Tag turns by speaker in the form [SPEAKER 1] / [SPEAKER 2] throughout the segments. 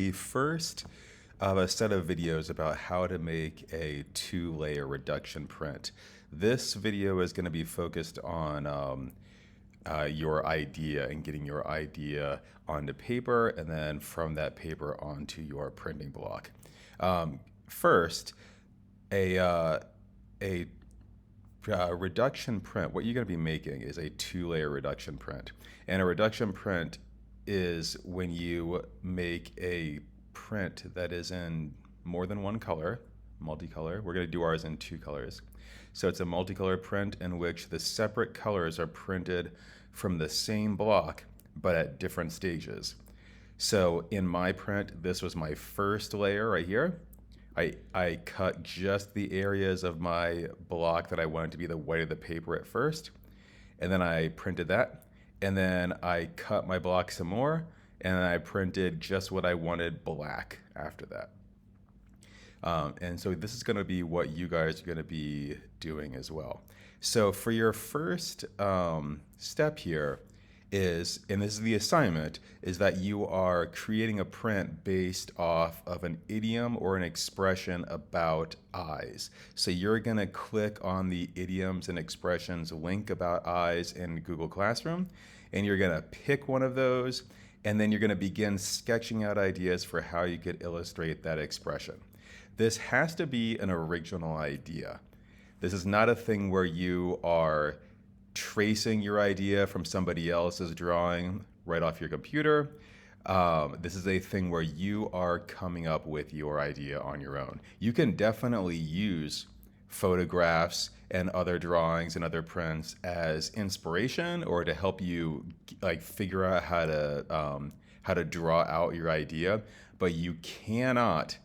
[SPEAKER 1] The first of a set of videos about how to make a two-layer reduction print. This video is going to be focused on your idea and getting your idea onto paper, and then from that paper onto your printing block. First, a, uh, a reduction print, what you're going to be making is a two-layer reduction print. And a reduction print is when you make a print that is in more than one color, multicolor. We're going to do ours in two colors. So it's a multicolor print in which the separate colors are printed from the same block, but at different stages. So in my print, this was my first layer right here. I cut just the areas of my block that I wanted to be the white of the paper at first, and then I printed that, and then I cut my block some more, and then I printed just what I wanted black after that. And so this is going to be what you guys are going to be doing as well. So for your first step here is, and this is the assignment, is that you are creating a print based off of an idiom or an expression about eyes. So you're going to click on the idioms and expressions link about eyes in Google Classroom, and you're going to pick one of those, and then you're going to begin sketching out ideas for how you could illustrate that expression. This has to be an original idea. This is not a thing where you are tracing your idea from somebody else's drawing right off your computer. This is a thing where you are coming up with your idea on your own. You can definitely use photographs and other drawings and other prints as inspiration or to help you like figure out how to draw out your idea, but you cannot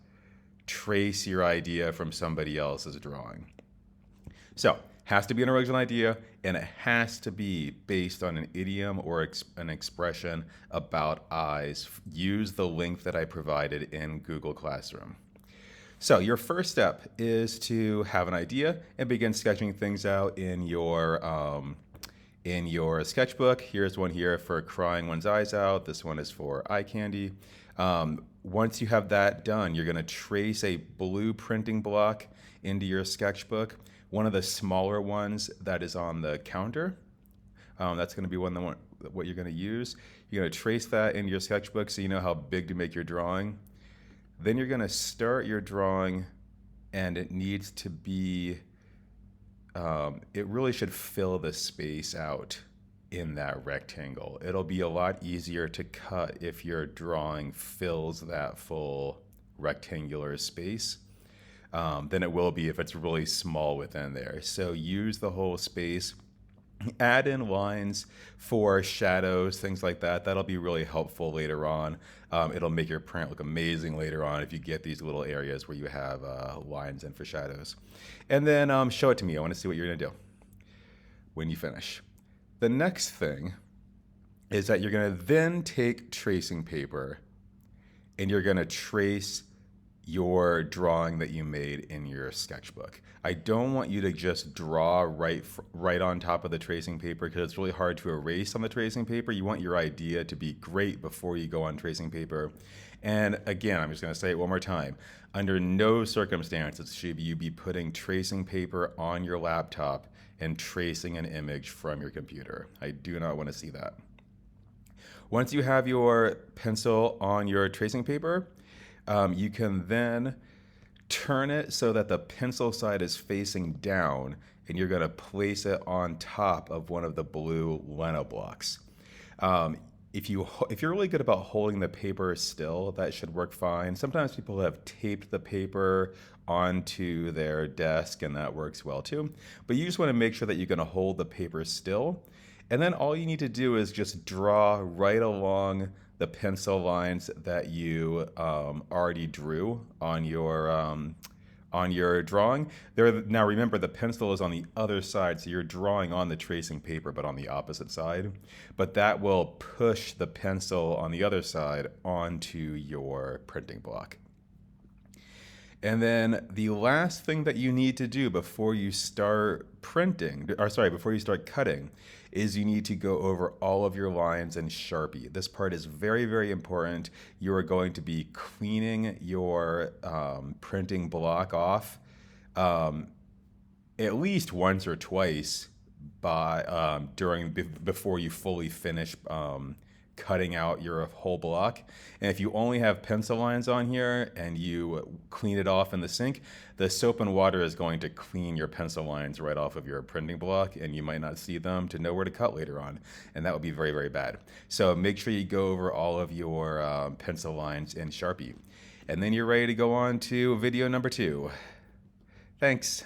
[SPEAKER 1] trace your idea from somebody else's drawing. So, has to be an original idea, and it has to be based on an idiom or an expression about eyes. Use the link that I provided in Google Classroom. So your first step is to have an idea and begin sketching things out in your sketchbook. Here's one here for crying one's eyes out. This one is for eye candy. Once you have that done, you're going to trace a blue printing block into your sketchbook. One of the smaller ones that is on the counter. That's going to be what you're going to use. You're going to trace that into your sketchbook so you know how big to make your drawing. Then you're going to start your drawing, and it needs to be, it really should fill the space out in that rectangle. It'll be a lot easier to cut if your drawing fills that full rectangular space than it will be if it's really small within there. So use the whole space. Add in lines for shadows, things like that. That'll be really helpful later on. It'll make your print look amazing later on if you get these little areas where you have lines in for shadows. And then show it to me. I want to see what you're going to do when you finish. The next thing is that you're going to then take tracing paper and you're going to trace your drawing that you made in your sketchbook. I don't want you to just draw right on top of the tracing paper because it's really hard to erase on the tracing paper. You want your idea to be great before you go on tracing paper. And again, I'm just going to say it one more time. Under no circumstances should you be putting tracing paper on your laptop and tracing an image from your computer. I do not want to see that. Once you have your pencil on your tracing paper, you can then turn it so that the pencil side is facing down, and you're going to place it on top of one of the blue Leno blocks. If you're really good about holding the paper still, that should work fine. Sometimes people have taped the paper onto their desk, and that works well too. But you just want to make sure that you're going to hold the paper still. And then all you need to do is just draw right along the pencil lines that you already drew on your drawing. Now remember, the pencil is on the other side, so you're drawing on the tracing paper, but on the opposite side. But that will push the pencil on the other side onto your printing block. And then the last thing that you need to do before you start printing, or sorry, before you start cutting, is you need to go over all of your lines in Sharpie. This part is very, very important. You are going to be cleaning your printing block off um, at least once or twice before you fully finish cutting out your whole block. And if you only have pencil lines on here and you clean it off in the sink, the soap and water is going to clean your pencil lines right off of your printing block, and you might not see them to know where to cut later on, and that would be very, very bad. So make sure you go over all of your pencil lines in Sharpie, and then you're ready to go on to video number 2. Thanks.